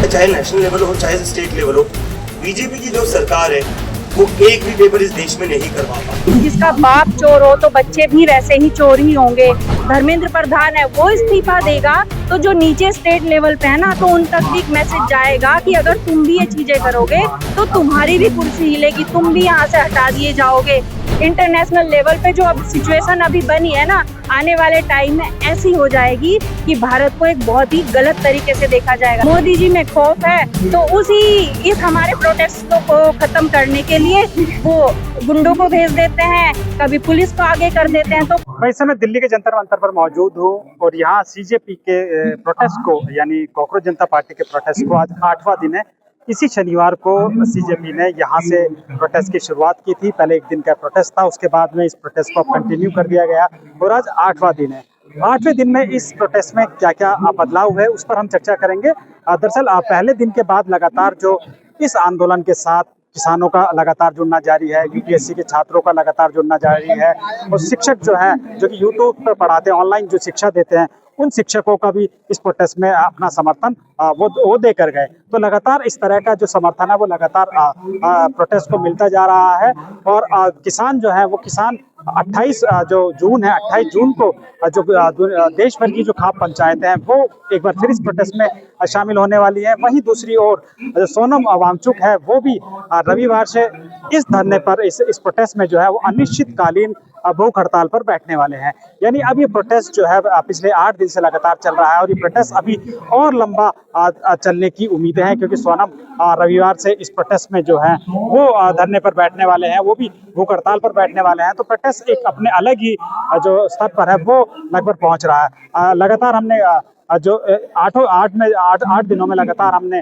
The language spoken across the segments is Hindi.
है, चाहे नेशनल लेवल हो चाहे स्टेट लेवल हो, बीजेपी की जो सरकार है वो एक भी पेपर इस देश में नहीं करवा पाती। जिसका बाप चोर हो तो बच्चे भी वैसे ही चोर ही होंगे। धर्मेंद्र प्रधान है वो इस्तीफा देगा तो जो नीचे स्टेट लेवल पे है ना, तो उन तक भी एक मैसेज जाएगा कि अगर तुम भी ये चीजें करोगे तो तुम्हारी भी कुर्सी हिलेगी, तुम भी यहाँ से हटा दिए जाओगे। इंटरनेशनल लेवल पे जो अब सिचुएशन अभी बनी है ना, आने वाले टाइम में ऐसी हो जाएगी कि भारत को एक बहुत ही गलत तरीके से देखा जाएगा। मोदी जी में खौफ है तो उसी इस हमारे प्रोटेस्टों को खत्म करने के लिए वो गुंडों को भेज देते हैं, कभी पुलिस को आगे कर देते हैं। तो मैं इस समय दिल्ली के जंतर मंतर पर मौजूद हूँ और यहाँ सीजेपी के प्रोटेस्ट को यानी कॉकरोच जनता पार्टी के प्रोटेस्ट को आज 8वां दिन है। इसी शनिवार को सीजेपी ने यहाँ से प्रोटेस्ट की शुरुआत की थी। पहले एक दिन का प्रोटेस्ट था, उसके बाद में इस प्रोटेस्ट को कंटिन्यू कर दिया गया और आज 8वां दिन है। 8वें दिन में इस प्रोटेस्ट में क्या क्या बदलाव है उस पर हम चर्चा करेंगे। दरअसल पहले दिन के बाद लगातार जो इस आंदोलन के साथ किसानों का लगातार जुड़ना जारी है, यूपीएससी के छात्रों का लगातार जुड़ना जारी है और शिक्षक जो है जो कि यूट्यूब पर पढ़ाते हैं, ऑनलाइन जो शिक्षा देते हैं, उन शिक्षकों का भी इस प्रोटेस्ट में अपना समर्थन वो दे कर गए। तो लगातार इस तरह का जो समर्थन है वो लगातार प्रोटेस्ट को मिलता जा रहा है। और किसान जो है वो किसान 28 जो जून है, 28 जून को जो देश भर की जो खाप पंचायतें हैं वो एक बार फिर इस प्रोटेस्ट में शामिल होने वाली है। वहीं दूसरी ओर जो सोनम वांगचुक है वो भी रविवार से इस धरने पर इस प्रोटेस्ट में जो है वो अनिश्चितकालीन भूख हड़ताल पर बैठने वाले हैं। यानी अब ये प्रोटेस्ट जो है पिछले 8 दिन से लगातार चल रहा है और ये प्रोटेस्ट अभी और लंबा चलने की उम्मीदें हैं, क्योंकि सोनम रविवार से इस प्रोटेस्ट में जो है वो धरने पर बैठने वाले हैं, वो भी भूख हड़ताल पर बैठने वाले हैं। तो प्रोटेस्ट एक अपने अलग ही जो स्तर पर है वो लगभग पहुंच रहा है। लगातार हमने जो 8 दिनों में लगातार हमने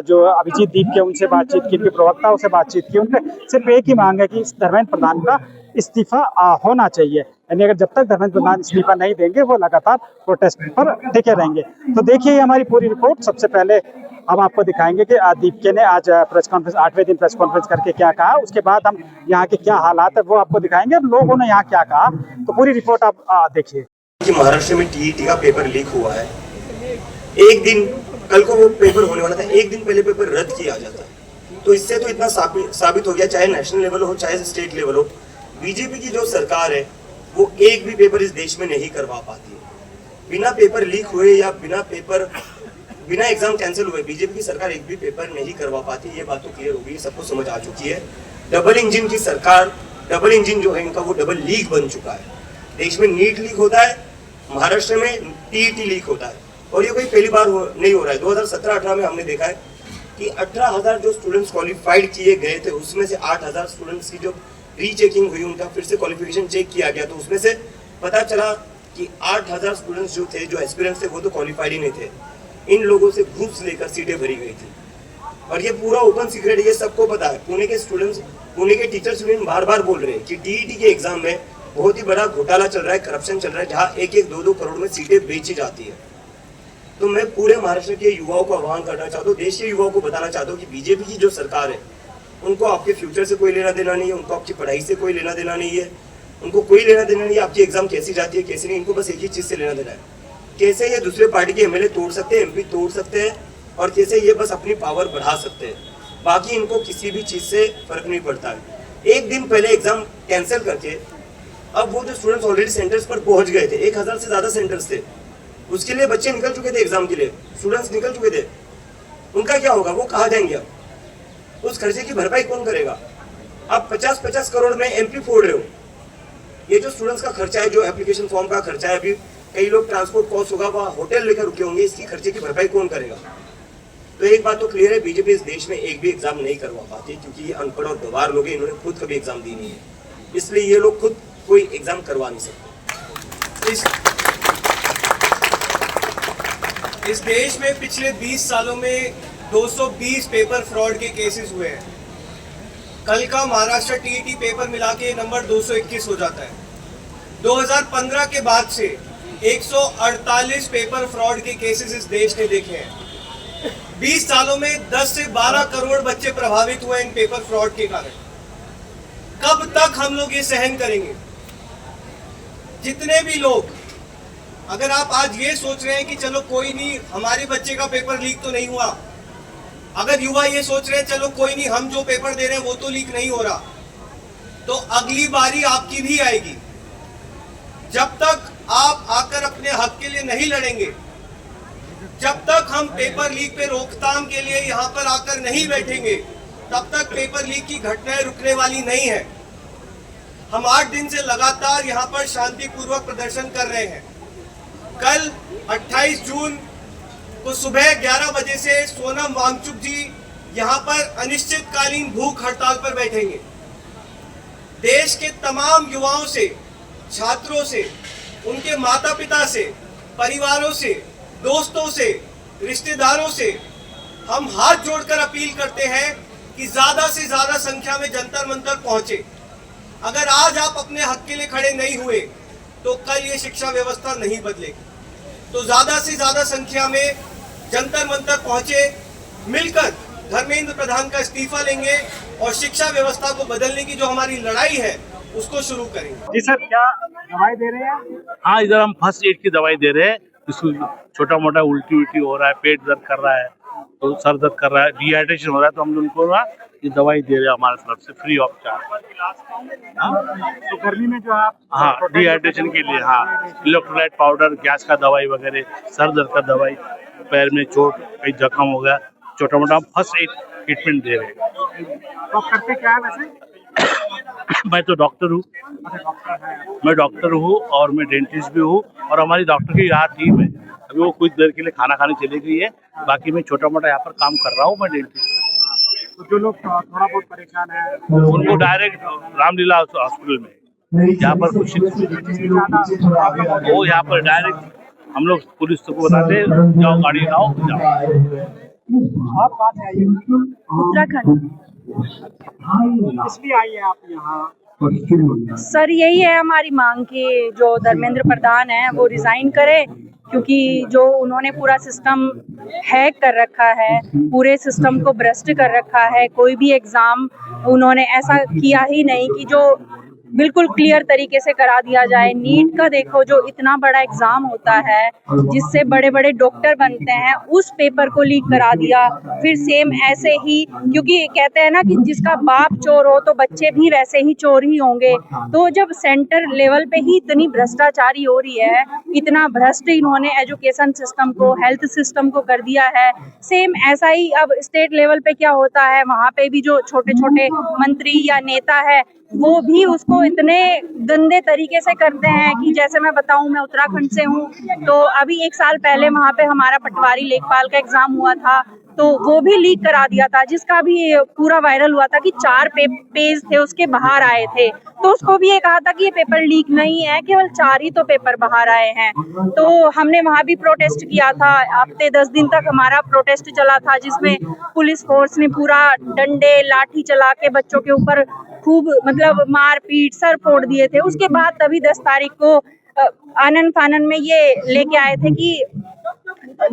जो अभिजीत दीप के उनसे बातचीत की, उनके प्रवक्ताओं से बातचीत की। उनके सिर्फ एक ही मांग है कि धर्मेंद्र प्रधान का इस्तीफा होना चाहिए। यानी अगर जब तक धर्मेंद्र प्रधान इस्तीफा नहीं देंगे वो लगातार प्रोटेस्ट पर टिके रहेंगे। तो देखिए हमारी पूरी रिपोर्ट। सबसे पहले हम आपको दिखाएंगे कि दीपके ने आज प्रेस कॉन्फ्रेंस 8वें दिन प्रेस कॉन्फ्रेंस करके क्या कहा, उसके बाद हम यहाँ के क्या हालात है वो आपको दिखाएंगे और लोगों ने यहाँ क्या कहा। तो पूरी रिपोर्ट आप देखिए। कि महाराष्ट्र में टीईटी का पेपर लीक हुआ है, एक दिन कल को वो पेपर होने वाला था, एक दिन पहले पेपर रद्द किया जाता है। तो इससे तो इतना साबित हो गया, चाहे नेशनल लेवल हो चाहे स्टेट लेवल हो, बीजेपी की जो सरकार है वो एक भी पेपर इस देश में नहीं करवा पाती है। बिना पेपर लीक हुए या बिना एग्जाम कैंसिल हुए बीजेपी की सरकार एक भी पेपर नहीं करवा पाती। ये बात तो क्लियर हो गई, सबको समझ आ चुकी है। डबल इंजन की सरकार, डबल इंजन जो है इनका वो डबल लीक बन चुका है। देश में नीट लीक होता है, महाराष्ट्र में टीईटी लीक होता है और ये कोई पहली बार नहीं हो रहा है। 2017-18 में हमने देखा है कि 18,000 जो स्टूडेंट्स क्वालिफाइड किए गए थे उसमें से 8,000 स्टूडेंट्स की जो रीचेकिंग हुई, उनका फिर से क्वालिफिकेशन चेक किया गया, तो उसमें से पता चला कि 8,000 स्टूडेंट्स जो थे, जो एस्पिरेंट्स थे, वो तो क्वालिफाइड ही नहीं थे। इन लोगों से घूस लेकर सीटें भरी गई थी और ये पूरा ओपन सीक्रेट है, ये सबको पता है। पुणे के टीचर यूनियन बार बार बोल रहे हैं कि टीईटी के एग्जाम में बहुत ही बड़ा घोटाला चल रहा है, करप्शन चल रहा है, जहाँ 1-1, 2-2 करोड़ में सीटें बेची जाती है। तो मैं पूरे महाराष्ट्र के युवाओं को आह्वान करना चाहता हूँ, देश के युवाओं को बताना चाहता हूँ कि बीजेपी की जो सरकार है उनको आपके फ्यूचर से कोई लेना देना नहीं है, उनको आपकी पढ़ाई से कोई लेना देना नहीं है, उनको कोई लेना देना नहीं है आपकी एग्जाम कैसी जाती है कैसी नहीं। इनको बस एक ही चीज़ से लेना देना है, कैसे ये दूसरे पार्टी के एमएलए तोड़ सकते हैं, एमपी तोड़ सकते हैं और कैसे ये बस अपनी पावर बढ़ा सकते हैं। बाकी इनको किसी भी चीज़ से फर्क नहीं पड़ता है। एक दिन पहले एग्जाम कैंसिल करके अब वो जो स्टूडेंट्स ऑलरेडी सेंटर्स पर पहुंच गए थे, 1,000 से ज़्यादा सेंटर्स थे, उसके लिए बच्चे निकल चुके थे, एग्जाम के लिए स्टूडेंट्स निकल चुके थे, उनका क्या होगा? वो कहाँ जाएंगे? अब उस खर्चे की भरपाई कौन करेगा? आप 50-50 करोड़ में एमपी फोड़ रहे हो। ये जो स्टूडेंट्स का खर्चा है, जो एप्लीकेशन फॉर्म का खर्चा है, अभी कई लोग ट्रांसपोर्ट कॉस्ट होगा, वहाँ होटल लेकर रुके होंगे, इसकी खर्चे की भरपाई कौन करेगा? तो एक बात तो क्लियर है, बीजेपी इस देश में एक भी एग्जाम नहीं करवा पाती, क्योंकि ये अनपढ़ और गवार लोग हैं, इन्होंने खुद कभी एग्जाम दी नहीं है, इसलिए ये लोग खुद कोई एग्जाम करवा नहीं सकते। इस देश में पिछले 20 सालों में 220 पेपर फ्रॉड के केसेस हुए हैं। कल का महाराष्ट्र टीईटी पेपर मिला के नंबर 221 हो जाता है। 2015 के बाद से 148 पेपर फ्रॉड के केसेस इस देश ने देखे हैं। 20 सालों में 10 से 12 करोड़ बच्चे प्रभावित हुए इन पेपर फ्रॉड के कारण। कब तक हम लोग ये सहन करेंगे? जितने भी लोग, अगर आप आज ये सोच रहे हैं कि चलो कोई नहीं, हमारे बच्चे का पेपर लीक तो नहीं हुआ, अगर युवा ये सोच रहे हैं चलो कोई नहीं, हम जो पेपर दे रहे हैं वो तो लीक नहीं हो रहा, तो अगली बारी आपकी भी आएगी। जब तक आप आकर अपने हक के लिए नहीं लड़ेंगे, जब तक हम पेपर लीक पे रोकथाम के लिए यहाँ पर आकर नहीं बैठेंगे, तब तक पेपर लीक की घटनाएं रुकने वाली नहीं है। हम 8 दिन से लगातार यहाँ पर शांतिपूर्वक प्रदर्शन कर रहे हैं। कल 28 जून को सुबह 11 बजे से सोनम वांगचुक जी यहाँ पर अनिश्चितकालीन भूख हड़ताल पर बैठेंगे। देश के तमाम युवाओं से, छात्रों से, उनके माता पिता से, परिवारों से, दोस्तों से, रिश्तेदारों से हम हाथ जोड़कर अपील करते हैं कि ज्यादा से ज्यादा संख्या में जंतर मंतर पहुंचे। अगर आज आप अपने हक के लिए खड़े नहीं हुए तो कल ये शिक्षा व्यवस्था नहीं बदलेगी। तो ज्यादा से ज्यादा संख्या में जंतर मंतर पहुंचे, मिलकर धर्मेंद्र प्रधान का इस्तीफा लेंगे और शिक्षा व्यवस्था को बदलने की जो हमारी लड़ाई है उसको शुरू करेंगे। जी सर, क्या दवाई दे रहे हैं? हाँ, इधर हम फर्स्ट एड की दवाई दे रहे हैं। जिसको छोटा मोटा उल्टी उल्टी हो रहा है, पेट दर्द कर रहा है, तो सर दर्द कर रहा है, डिहाइड्रेशन हो रहा है, तो हम उनको ना ये दवाई दे रहे हैं हमारे तरफ से फ्री ऑफ चार्ज। तो गर्मी में जो आप हाँ, डिहाइड्रेशन के लिए, हाँ, इलेक्ट्रोलाइट पाउडर, गैस का दवाई वगैरह, सर दर्द का दवाई, पैर में चोट, कहीं जख्म हो गया, छोटा मोटा हम फर्स्ट एड ट्रीटमेंट दे रहे हैं। तो आप करते क्या है वैसे? मैं तो डॉक्टर हूँ, मैं डॉक्टर हूँ और मैं डेंटिस्ट भी हूँ, और हमारी डॉक्टर की यहाँ टीम है। अभी वो कुछ देर के लिए खाना खाने चली गई है, बाकी मैं छोटा मोटा यहाँ पर काम कर रहा हूँ, मैं डेंटिस्ट हूँ। तो जो लोग थोड़ा बहुत परेशान है उनको डायरेक्ट रामलीला हॉस्पिटल में, यहाँ पर कुछ वो यहाँ पर डायरेक्ट हम लोग पुलिस को बताते जाओ, गाड़ी लाओ, जाओ। आप कहाँ से आइए? उत्तराखंड। इसलिए आई है आप यहाँ? सर यही है हमारी मांग कि जो धर्मेंद्र प्रधान है वो रिजाइन करे, क्योंकि जो उन्होंने पूरा सिस्टम हैक कर रखा है, पूरे सिस्टम को भ्रष्ट कर रखा है। कोई भी एग्जाम उन्होंने ऐसा किया ही नहीं कि जो बिल्कुल क्लियर तरीके से करा दिया जाए। नीट का देखो, जो इतना बड़ा एग्जाम होता है जिससे बड़े बड़े डॉक्टर बनते हैं, उस पेपर को लीक करा दिया। फिर सेम ऐसे ही, क्योंकि कहते हैं ना कि जिसका बाप चोर हो तो बच्चे भी वैसे ही चोर ही होंगे। तो जब सेंटर लेवल पे ही इतनी भ्रष्टाचारी हो रही है, इतना भ्रष्ट इन्होंने एजुकेशन सिस्टम को, हेल्थ सिस्टम को कर दिया है, सेम ऐसा ही अब स्टेट लेवल पे क्या होता है, वहाँ पे भी जो छोटे छोटे मंत्री या नेता है वो भी उसको इतने गंदे तरीके से करते हैं कि जैसे मैं बताऊं, मैं उत्तराखंड से हूं, तो अभी 1 साल पहले वहां पे हमारा पटवारी लेखपाल का एग्जाम हुआ था, तो वो भी लीक करा दिया था, जिसका भी पूरा वायरल हुआ था कि 4 पेज थे उसके बाहर आए थे। तो उसको भी ये कहा था कि ये पेपर लीक नहीं है, केवल 4 ही तो पेपर बाहर आए हैं। तो हमने वहां भी प्रोटेस्ट किया था, हफ्ते 10 दिन तक हमारा प्रोटेस्ट चला था, जिसमें पुलिस फोर्स ने पूरा डंडे लाठी चला के बच्चों के ऊपर खूब मतलब मार पीट, सर फोड़ दिए थे। उसके बाद तभी 10 तारीख को आनन फानन में ये लेके आए थे कि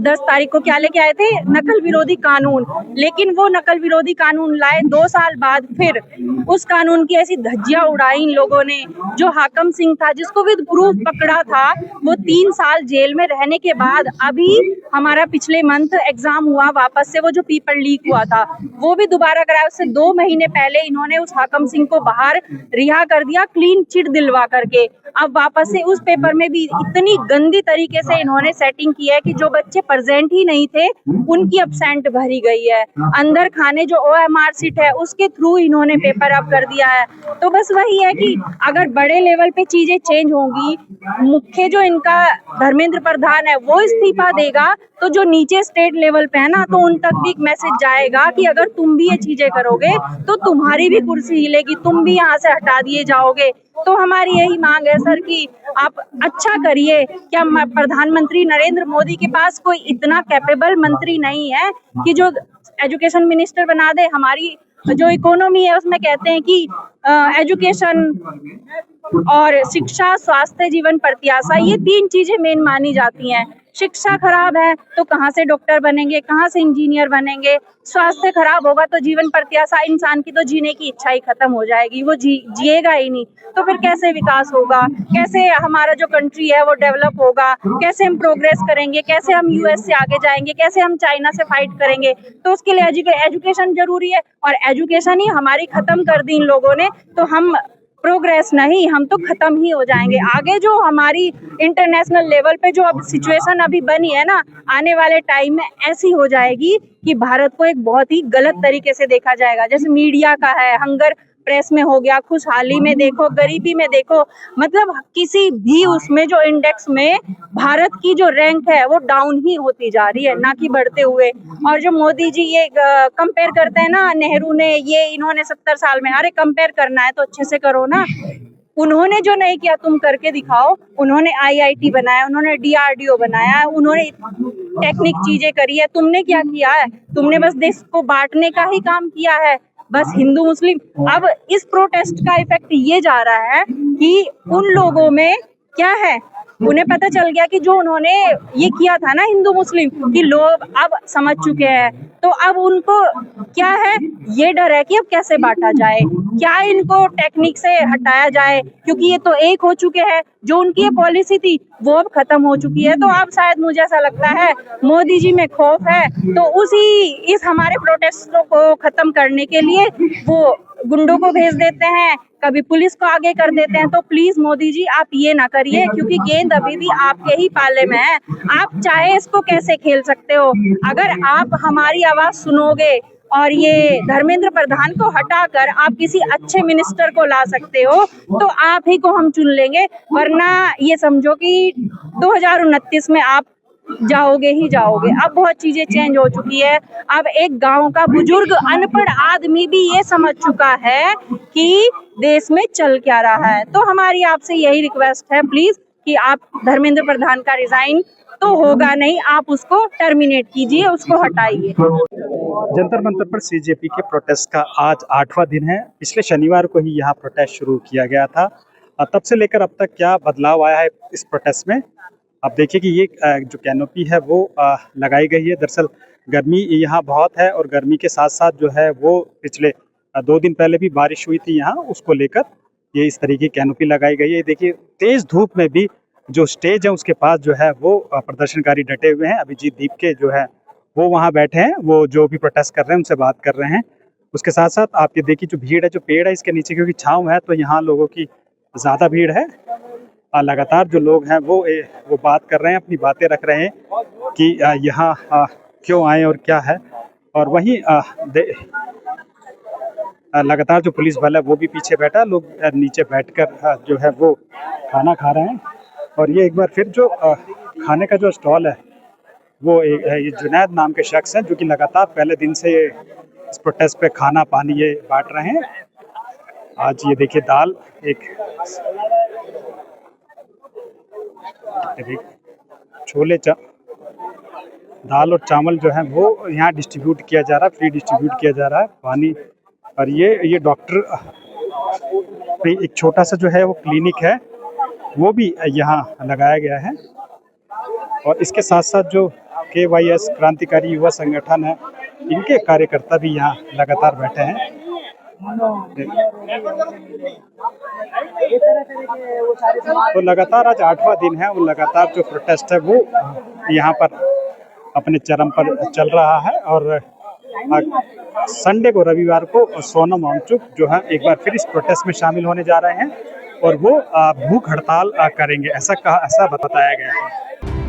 10 तारीख को क्या लेके आए थे, नकल विरोधी कानून। लेकिन वो नकल विरोधी कानून लाए 2 साल बाद, फिर उस कानून की ऐसी धज्जियां उड़ाई इन लोगों ने। जो हाकम सिंह था, जिसको विद प्रूफ पकड़ा था, वो 3 साल जेल में रहने के बाद अभी हमारा पिछले मंथ एग्जाम हुआ वापस से, वो जो पेपर लीक हुआ था वो भी दोबारा कराया। उससे 2 महीने पहले इन्होंने उस हाकम सिंह को बाहर रिहा कर दिया, क्लीन चिट दिलवा करके। अब वापस से उस पेपर में भी इतनी गंदी तरीके से इन्होंने सेटिंग की है कि जो बच्चे प्रेजेंट ही नहीं थे उनकी एब्सेंट भरी गई है। अंदर खाने जो OMR सीट है उसके थ्रू इन्होंने पेपर अप कर दिया है। तो बस वही है कि अगर बड़े लेवल पे चीजें चेंज होंगी, मुख्य जो इनका धर्मेंद्र प्रधान है वो इस्तीफा देगा, तो जो नीचे स्टेट लेवल पे है ना, तो उन तक भी एक मैसेज जाएगा कि अगर तुम भी ये चीजें करोगे तो तुम्हारी भी कुर्सी हिलेगी, तुम भी यहाँ से हटा दिए जाओगे। तो हमारी यही मांग है सर कि आप अच्छा करिए। क्या प्रधानमंत्री नरेंद्र मोदी के पास कोई इतना कैपेबल मंत्री नहीं है कि जो एजुकेशन मिनिस्टर बना दे? हमारी जो इकोनॉमी है उसमें कहते हैं कि एजुकेशन और शिक्षा, स्वास्थ्य, जीवन प्रत्याशा, ये 3 चीजें मेन मानी जाती हैं। शिक्षा खराब है तो कहाँ से डॉक्टर बनेंगे, कहाँ से इंजीनियर बनेंगे। स्वास्थ्य खराब होगा तो जीवन प्रत्याशा, इंसान की तो जीने की इच्छा ही खत्म हो जाएगी, वो जिएगा ही नहीं। तो फिर कैसे विकास होगा, कैसे हमारा जो कंट्री है वो डेवलप होगा, कैसे हम प्रोग्रेस करेंगे, कैसे हम यूएस से आगे जाएंगे, कैसे हम चाइना से फाइट करेंगे। तो उसके लिए एजुकेशन जरूरी है, और एजुकेशन ही हमारी खत्म कर दी इन लोगों ने, तो हम प्रोग्रेस नहीं, हम तो खत्म ही हो जाएंगे। आगे जो हमारी इंटरनेशनल लेवल पे जो अब सिचुएशन अभी बनी है ना, आने वाले टाइम में ऐसी हो जाएगी कि भारत को एक बहुत ही गलत तरीके से देखा जाएगा। जैसे मीडिया का है, हंगर प्रेस में हो गया, खुशहाली में देखो, गरीबी में देखो, मतलब किसी भी उसमें जो इंडेक्स में भारत की जो रैंक है वो डाउन ही होती जा रही है, ना कि बढ़ते हुए। और जो मोदी जी ये कंपेयर करते हैं ना, नेहरू ने ये, इन्होंने 70 साल में, अरे कंपेयर करना है तो अच्छे से करो ना। उन्होंने जो नहीं किया तुम करके दिखाओ। उन्होंने आईआईटी बनाया, उन्होंने डीआरडीओ बनाया, उन्होंने टेक्निक चीजें करी है। तुमने क्या किया है? तुमने बस देश को बांटने का ही काम किया है, बस हिंदू मुस्लिम। अब इस प्रोटेस्ट का इफेक्ट ये जा रहा है कि उन लोगों में क्या है, उन्हें पता चल गया कि जो उन्होंने ये किया था ना हिंदू मुस्लिम, कि लोग अब समझ चुके हैं। तो अब उनको क्या है, ये डर है कि अब कैसे बांटा जाए, क्या इनको टेक्निक से हटाया जाए, क्योंकि ये तो एक हो चुके हैं। जो उनकी ये पॉलिसी थी वो अब खत्म हो चुकी है। तो अब शायद मुझे ऐसा लगता है मोदी जी में खौफ है, तो इस हमारे प्रोटेस्टों को खत्म करने के लिए वो गुंडों को भेज देते हैं, कभी पुलिस को आगे कर देते हैं। तो प्लीज मोदी जी आप ये ना करिए, क्योंकि गेंद अभी भी आपके ही पाले में है। आप चाहे इसको कैसे खेल सकते हो। अगर आप हमारी आवाज सुनोगे और ये धर्मेंद्र प्रधान को हटाकर आप किसी अच्छे मिनिस्टर को ला सकते हो, तो आप ही को हम चुन लेंगे, वरना ये समझो कि 2029 में आप जाओगे ही जाओगे। अब बहुत चीजें चेंज हो चुकी है। अब एक गांव का बुजुर्ग अनपढ़ आदमी भी ये समझ चुका है कि देश में चल क्या रहा है। तो हमारी आपसे यही रिक्वेस्ट है प्लीज कि आप धर्मेंद्र प्रधान का रिजाइन तो होगा नहीं, आप उसको टर्मिनेट कीजिए, उसको हटाइए। जंतर मंतर पर सीजेपी के प्रोटेस्ट का आज 8वां दिन है। पिछले शनिवार को ही यहाँ प्रोटेस्ट शुरू किया गया था। तब से लेकर अब तक क्या बदलाव आया है इस प्रोटेस्ट में, आप देखिए कि ये जो कैनोपी है वो लगाई गई है। दरअसल गर्मी यहाँ बहुत है, और गर्मी के साथ साथ जो है वो पिछले 2 दिन पहले भी बारिश हुई थी यहाँ, उसको लेकर ये इस तरीके की कैनोपी लगाई गई है। देखिए तेज धूप में भी जो स्टेज है उसके पास जो है वो प्रदर्शनकारी डटे हुए हैं। अभिजीत दीप के जो है वो वहाँ बैठे हैं, वो जो भी प्रोटेस्ट कर रहे हैं उनसे बात कर रहे हैं। उसके साथ साथ आप ये देखिए जो भीड़ है, जो पेड़ है इसके नीचे क्योंकि छाँव है तो यहाँ लोगों की ज़्यादा भीड़ है। लगातार जो लोग हैं वो बात कर रहे हैं, अपनी बातें रख रहे हैं कि यहाँ क्यों आए और क्या है। और वहीं लगातार जो पुलिस बल है वो भी पीछे बैठा, लोग नीचे बैठकर जो है वो खाना खा रहे हैं। और ये एक बार फिर जो खाने का जो स्टॉल है वो ये जुनैद नाम के शख्स हैं, जो कि लगातार पहले दिन से इस प्रोटेस्ट पे खाना पानी ये बांट रहे हैं। आज ये देखिए दाल, छोले दाल और चावल जो है वो यहाँ डिस्ट्रीब्यूट किया जा रहा है, फ्री डिस्ट्रीब्यूट किया जा रहा है। पानी, और ये डॉक्टर एक छोटा सा जो है वो क्लिनिक है वो भी यहाँ लगाया गया है। और इसके साथ साथ जो KYS क्रांतिकारी युवा संगठन है, इनके कार्यकर्ता भी यहाँ लगातार बैठे हैं। तो लगातार आज 8वां दिन है, और लगातार जो प्रोटेस्ट है वो यहाँ पर अपने चरम पर चल रहा है। और संडे को, रविवार को सोनम वांगचुक जो है एक बार फिर इस प्रोटेस्ट में शामिल होने जा रहे हैं, और वो भूख हड़ताल करेंगे, ऐसा बताया गया है।